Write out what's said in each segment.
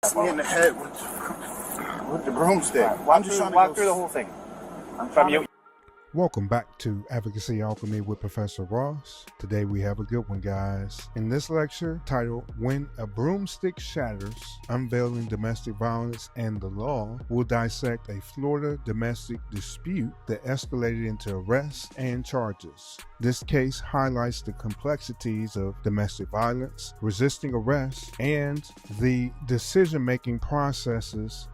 Me in the head with the broomstick. Right. Walk through the whole thing. Welcome back to Advocacy Alchemy with Professor Ross. Today we have a good one, guys. In this lecture titled When a Broomstick Shatters, Unveiling Domestic Violence and the Law, we'll dissect a Florida domestic dispute that escalated into arrests and charges. This case highlights the complexities of domestic violence, resisting arrest, and the decision-making processes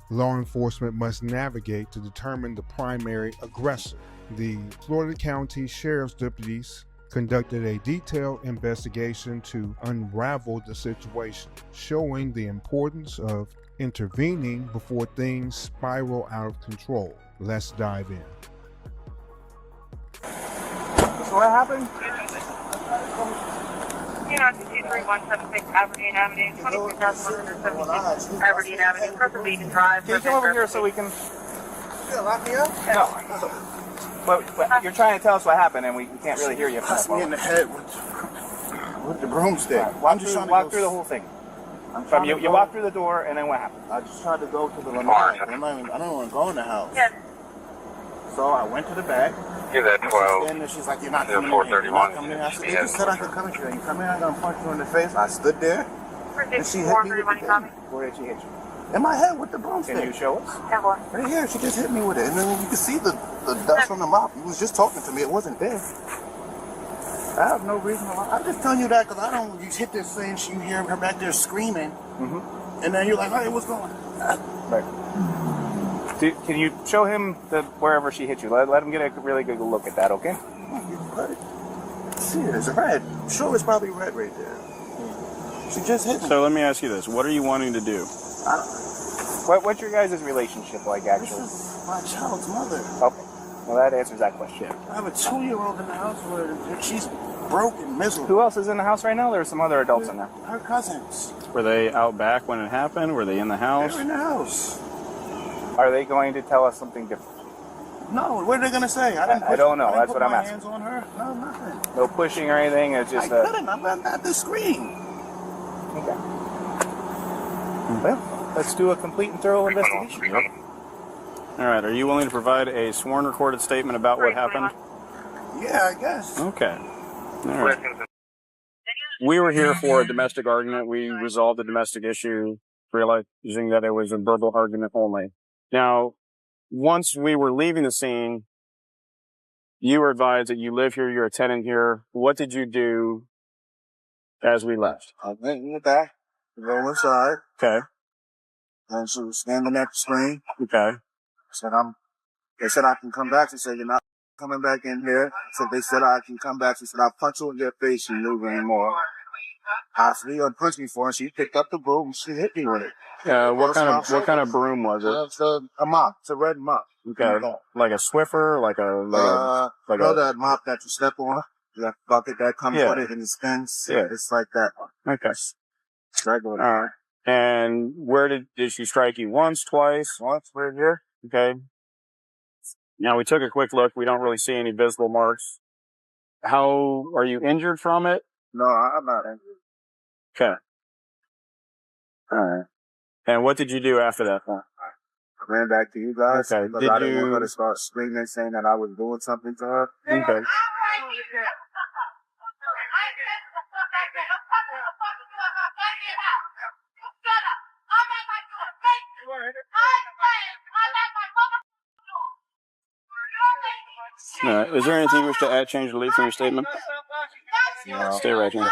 law enforcement must navigate to determine the primary aggressor. The Florida County Sheriff's deputies conducted a detailed investigation to unravel the situation, showing the importance of intervening before things spiral out of control. Let's dive in. So what happened? 3176 Aberdeen Avenue, 23,176 Aberdeen Avenue, Purple Beacon Drive. Can you come over here so we can... Lock me up? No. But you're trying to tell us what happened and we can't really hear you. Me in the head with the broomstick. Walk through the whole thing. You walk through the door and then what happened? I just tried to go to the Lamar. I don't want to go in the house. Yes. So I went to the back. Give that 12. And she's like, you're not coming in. 431. I said, you just said I could come in here. You come in, I'm going to punch you in the face. I stood there. And she hit me with the thing. Where did she hit you? In my head with the broomstick. Can you show us? Right here. She just hit me with it. And then you can see the dust on the mop. He was just talking to me. It wasn't there. I have no reason to lie. I'm just telling you that because I don't. You hit this thing, you hear her back there screaming. Mm-hmm. And then you're like, hey, what's going on? Right. Can you show him wherever she hit you? Let him get a really good look at that, okay? See, it's red. I'm sure it's probably red right there. She just hit me. So let me ask you this. What are you wanting to do? What's your guys' relationship like, actually? This is my child's mother. Okay. Well, that answers that question. I have a 2-year-old in the house where she's broken, miserable. Who else is in the house right now? There are some other adults in there. Her cousins. Were they out back when it happened? Were they in the house? They're in the house. Are they going to tell us something different? No, what are they going to say? I don't know. That's what I'm asking. Hands on her? No, nothing. No pushing or anything? It's just I couldn't. I'm at the screen. Okay. Well, let's do a complete and thorough investigation. All right. Are you willing to provide a sworn recorded statement about what happened? Yeah, I guess. Okay. All right. We were here for a domestic argument. We resolved the domestic issue, realizing that it was a verbal argument only. Now, once we were leaving the scene, you were advised that you live here, you're a tenant here. What did you do as we left? I went in the back, go inside. Okay. And she was standing at the screen. Okay. They said I can come back. She said, you're not coming back in here. So they said I can come back. She said, I'll punch you in your face and move anymore. I said, you punched me for it. She picked up the broom and she hit me with it. What kind of broom was it? It's a mop. It's a red mop. Okay. Like a Swiffer, that mop that you step on, that bucket that comes with it and it spins. Yeah. It's like that one. Okay. Regular. All right. And where did she strike you? Once, twice? Once, right here. Okay. Now we took a quick look. We don't really see any visible marks. How are you injured from it? No, I'm not injured. Okay. All right. And what did you do after that point? I ran back to you guys. Okay. Because I didn't want her to start screaming, saying that I was doing something to her. Okay. All right. Is there anything you wish to add, change, or leave from your statement? No. Stay right here.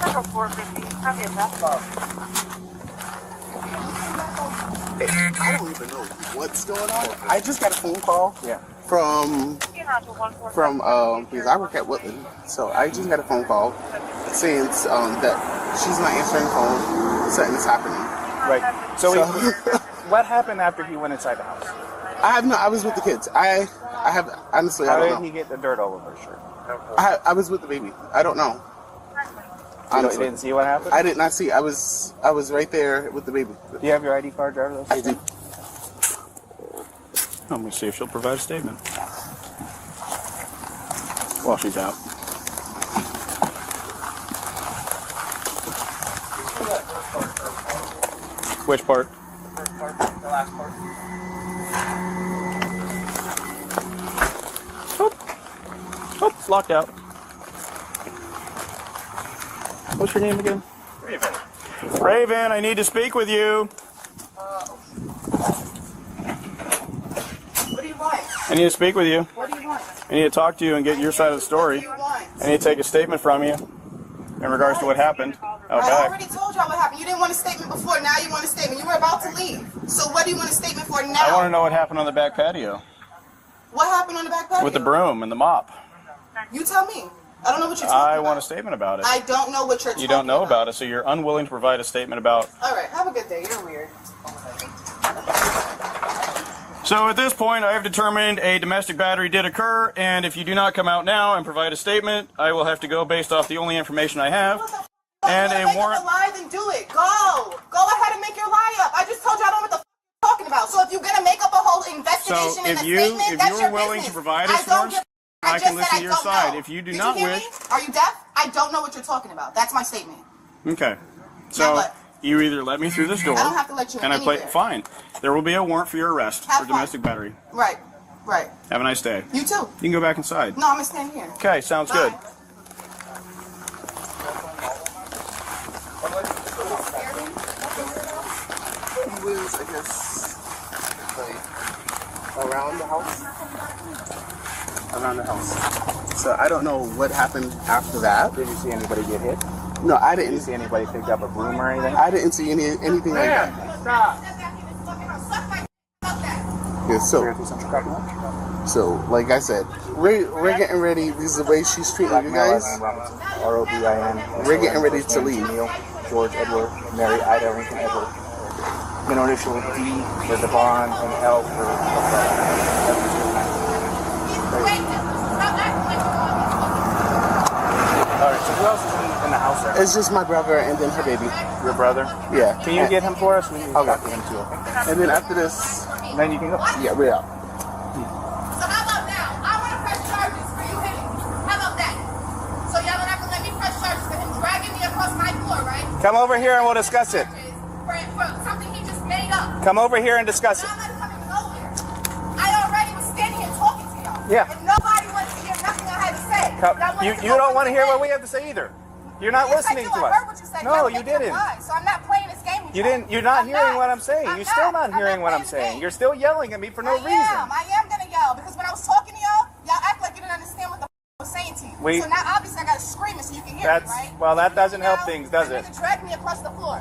Central 450. Copy of that. I don't even know what's going on. I just got a phone call from because I work at Woodland, so I just got a phone call saying that she's not answering phone, something's happening. Right. So what happened after he went inside the house? I have no. I was with the kids. I have honestly. How I don't did know. he get the dirt all over his shirt? I was with the baby. I don't know. You Honestly, didn't see what happened? I did not see. I was right there with the baby. Do you have your ID card, driver's I license? do. Let me see if she'll provide a statement. While she's out. Which part? First part, the last part. Oh, it's locked out. What's your name again? Raven. Raven, I need to speak with you. What do you want? I need to speak with you. What do you want? I need to talk to you and get your side of the What story. do you want? I need to take a statement from you in regards to what happened I out back. already told y'all what happened. You didn't want a statement before, now you want a statement. You were about to leave. So what do you want a statement for now? I want to know what happened on the back patio What happened on the back patio? with the broom and the mop. You tell me. I don't know what you're talking I about. want a statement about it. I don't know what you're talking You don't know about it, so you're unwilling to provide a statement about. All right, have a good day. You're weird. So at this point, I have determined a domestic battery did occur, and if you do not come out now and provide a statement, I will have to go based off the only information I have. And a warrant. If you lie, then do it. Go. Go ahead and make your lie up. I just told you I don't know what the you're talking about. So if you're gonna make up a whole investigation So and if a you statement, that's are your willing business. to provide I us don't for give- I just can said listen I to your don't side. know. If you do Did not hear wish. me? Are you deaf? I don't know what you're talking about. That's my statement. Okay. Now So what? you either let me through this door. I don't have to let you in And I play. anywhere. Fine. There will be a warrant for your arrest Have for fun. domestic battery. Right. Right. Have a nice day. You too. You can go back inside. No, I'm gonna stand here. Okay, sounds Bye. good. He was, I guess, like around the house. Around the house. So I don't know what happened after that. Did you see anybody get hit? No, I Did you didn't. see anybody pick up a broom or anything? I didn't see anything like that. Yeah, so like I said, we're getting ready. This is the way she's treating you guys. R-O-B-I-N. We're getting ready to leave. Neil, George, Edward, Mary, Ida, Lincoln, Edward. Middle initial D for Devon and L for Alright, so who else is in the house right now? It's just my brother and then her baby. Your brother? Yeah. Can you get him for us? We need to Okay. talk to him too, okay? And then after this, And then you can go. yeah, we're out. So how about now? I want to press charges for you hitting me. How about that? So y'all don't have to let me press charges for him dragging me across my floor, right? Come over here and we'll discuss it. For something he just made up. Come over here and discuss it. I'm not coming nowhere. I already was standing here talking to y'all. Yeah. And nobody wants to hear nothing I had to say. You don't want to hear what we have to say either. You're not Yes, listening I do. to I us. heard what you said. No, Y'all you making up didn't. lies, so I'm not playing this game with You y'all. didn't. You're not I'm hearing not. what I'm saying. I'm You're still not I'm hearing what I'm playing the saying. game. You're still yelling at me for no reason. I am gonna yell because when I was talking to y'all act like you didn't understand what the I was saying to you. So now obviously I gotta scream it so you can hear me, right? Well, that doesn't help Now, things, does you're it? gonna drag me across the floor.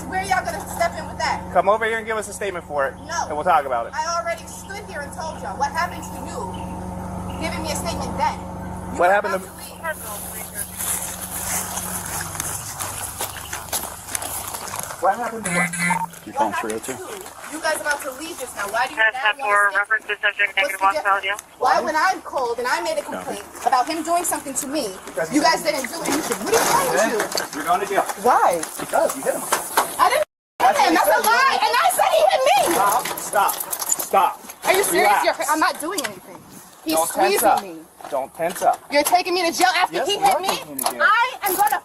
Where y'all gonna step in with that? Come over here and give us a statement for it, No. and we'll talk about it. I already stood here and told y'all what happened to you, giving me a statement then. You What were happened about to- leave. What happened to what? You're calling What happened 302. to you guys about to leave just now? Why do you Has now that want for to stay? reference to subject What's negative the one difference? value? Why when I called and I made a complaint about him doing something to me, you guys didn't do anything? What are you trying to do? You're going to jail. Why? Because you hit him. I didn't hit him. That's a lie. And I said he hit me. Stop. Stop. Are you serious? Relax. I'm not doing anything. He's Don't tense up. squeezing me. Don't tense up. You're taking me to jail after Yes, he we hit are me? taking you to jail. I am going to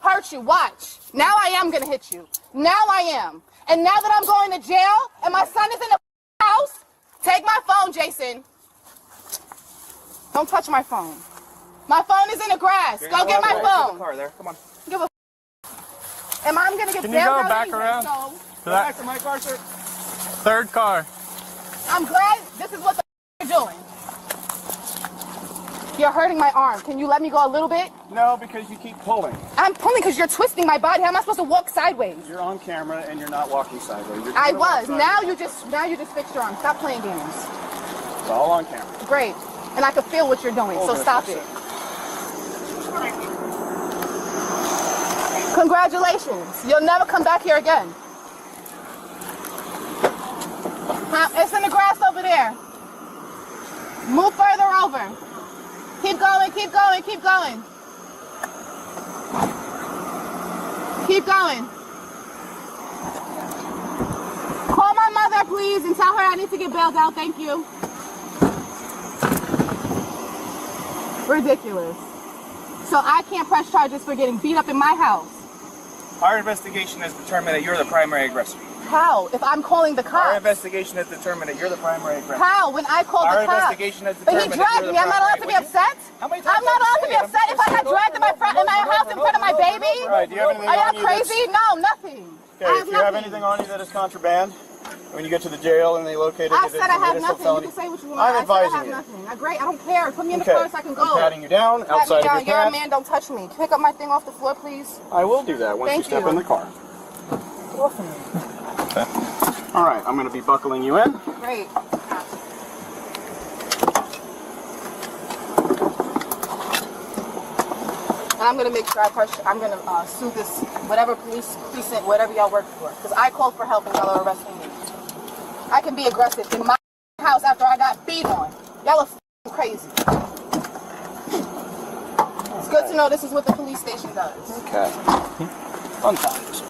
hurt you. Watch. Now I am going to hit you. Now I am. And now that I'm going to jail and my son is in the house, take my phone, Jason. Don't touch my phone. My phone is in the grass. Go get my phone. Car there. Come on. Give a Am I going to get Can you bailed go out back anyway, around? so To that my car, sir. third car. I'm glad this is what the you're doing. You're hurting my arm. Can you let me go a little bit? No, because you keep pulling. I'm pulling because you're twisting my body. How am I supposed to walk sideways? You're on camera and you're not walking sideways. You're I gonna was. walk Now sideways. you just fixed your arm. Stop playing games. It's all on camera. Great. And I can feel what you're doing. So Hold stop for a it. Congratulations. You'll never come back here again. It's in the grass over there. Move further over. Keep going, keep going, keep going. Keep going. Call my mother, please, and tell her I need to get bailed out. Thank you. Ridiculous. So I can't press charges for getting beat up in my house. Our investigation has determined that you're the primary aggressor. How? If I'm calling the cops? Our investigation has determined that you're the primary aggressor. How? When I called the cops? Our investigation has But determined he dragged me. I'm not allowed to be upset? How many times I'm not allowed to be upset if I got dragged in my house in front of my baby? Right, do you have anything Are on y'all you crazy? No, nothing. Okay, if you have anything on you that is contraband, when you get to the jail and they locate it, I it is said I a have municipal nothing. felony. You can say what you want. I'm I advising said I you. have nothing. Great, I don't care. Put me in the Okay, car so I can go. I'm patting you down Pat outside me of down. your You're a pants. man, don't touch me. Pick up my thing off the floor, please. I will do that once Thank you step you. in the car. Get off of me. All right, I'm going to be buckling you in. Great. And I'm gonna make sure I'm gonna sue this whatever police precinct, whatever y'all work for, because I called for help and y'all are arresting me. I can be aggressive in my house after I got beat on. Y'all are crazy. It's good to know this is what the police station does. Okay. Fun times.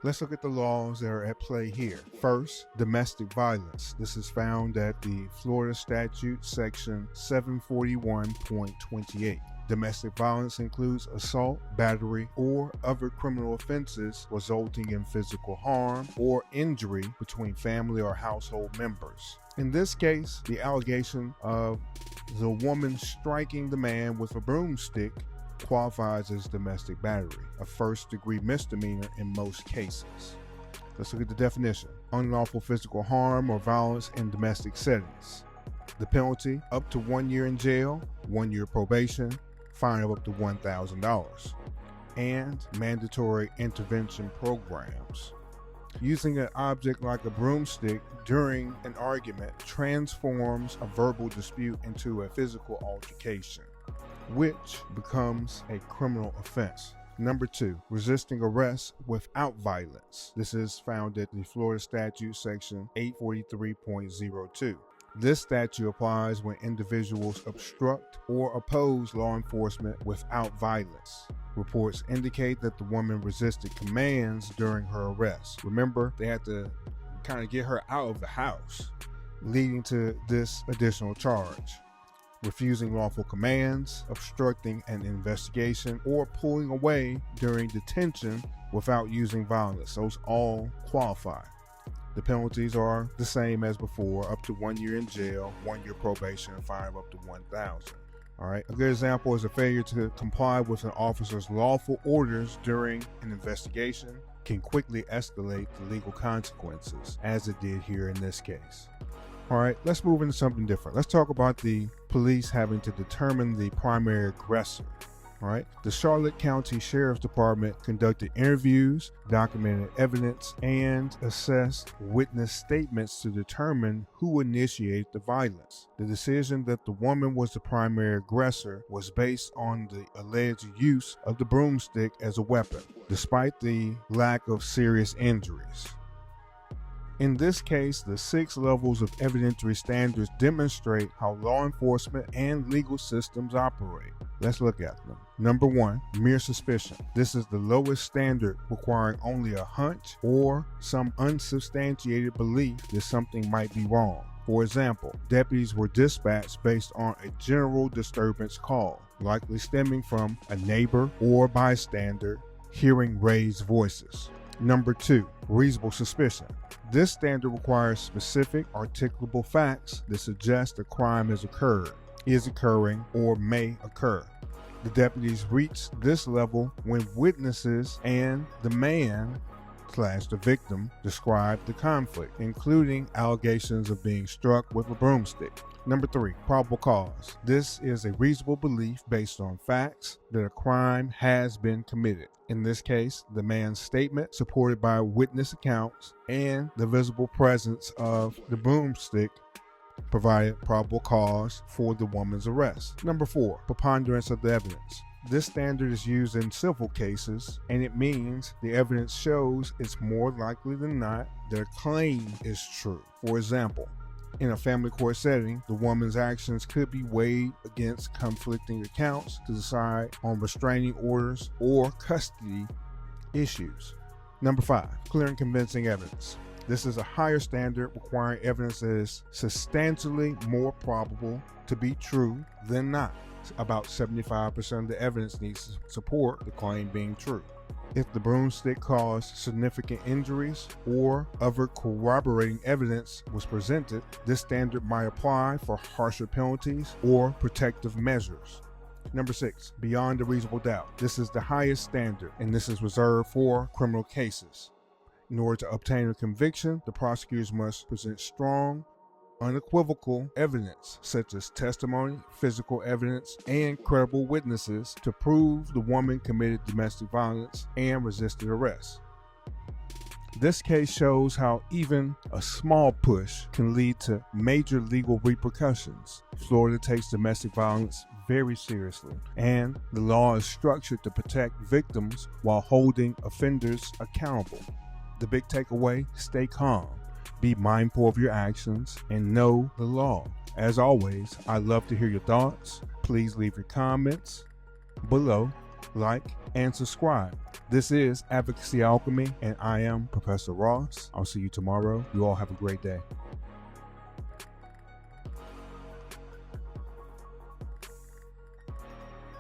Let's look at the laws that are at play here. First, domestic violence. This is found at the Florida Statute Section 741.28. Domestic violence includes assault, battery, or other criminal offenses resulting in physical harm or injury between family or household members. In this case, the allegation of the woman striking the man with a broomstick qualifies as domestic battery, a first-degree misdemeanor in most cases. Let's look at the definition. Unlawful physical harm or violence in domestic settings. The penalty, up to 1 year in jail, 1 year probation, fine of up to $1,000, and mandatory intervention programs. Using an object like a broomstick during an argument transforms a verbal dispute into a physical altercation, which becomes a criminal offense. Number 2, resisting arrest without violence. This is found at the Florida Statute Section 843.02. This statute applies when individuals obstruct or oppose law enforcement without violence. Reports indicate that the woman resisted commands during her arrest. Remember, they had to kind of get her out of the house, leading to this additional charge. Refusing lawful commands, obstructing an investigation, or pulling away during detention without using violence. Those all qualify. The penalties are the same as before, up to 1 year in jail, 1 year probation, and fine of up to $1,000. All right. A good example is a failure to comply with an officer's lawful orders during an investigation can quickly escalate to legal consequences, as it did here in this case. All right, let's move into something different. Let's talk about the police having to determine the primary aggressor. All right, the Charlotte County Sheriff's Department conducted interviews, documented evidence, and assessed witness statements to determine who initiated the violence. The decision that the woman was the primary aggressor was based on the alleged use of the broomstick as a weapon, despite the lack of serious injuries. In this case, the 6 levels of evidentiary standards demonstrate how law enforcement and legal systems operate. Let's look at them. Number 1, mere suspicion. This is the lowest standard, requiring only a hunch or some unsubstantiated belief that something might be wrong. For example, deputies were dispatched based on a general disturbance call, likely stemming from a neighbor or bystander hearing raised voices. Number 2, reasonable suspicion. This standard requires specific, articulable facts that suggest a crime has occurred, is occurring, or may occur. The deputies reached this level when witnesses and the man/the victim described the conflict, including allegations of being struck with a broomstick. Number 3, probable cause. This is a reasonable belief based on facts that a crime has been committed. In this case, the man's statement, supported by witness accounts and the visible presence of the broomstick, provided probable cause for the woman's arrest. Number 4, preponderance of the evidence. This standard is used in civil cases, and it means the evidence shows it's more likely than not their claim is true. For example, in a family court setting, the woman's actions could be weighed against conflicting accounts to decide on restraining orders or custody issues. Number 5, clear and convincing evidence. This is a higher standard requiring evidence that is substantially more probable to be true than not. About 75% of the evidence needs to support the claim being true. If the broomstick caused significant injuries or other corroborating evidence was presented, this standard might apply for harsher penalties or protective measures. Number 6, beyond a reasonable doubt. This is the highest standard, and this is reserved for criminal cases. In order to obtain a conviction, the prosecutors must present strong, unequivocal evidence, such as testimony, physical evidence, and credible witnesses to prove the woman committed domestic violence and resisted arrest. This case shows how even a small push can lead to major legal repercussions. Florida takes domestic violence very seriously, and the law is structured to protect victims while holding offenders accountable. The big takeaway: stay calm, be mindful of your actions, and know the law. As always, I'd love to hear your thoughts. Please leave your comments below, like, and subscribe. This is Advocacy Alchemy, and I am Professor Ross. I'll see you tomorrow. You all have a great day.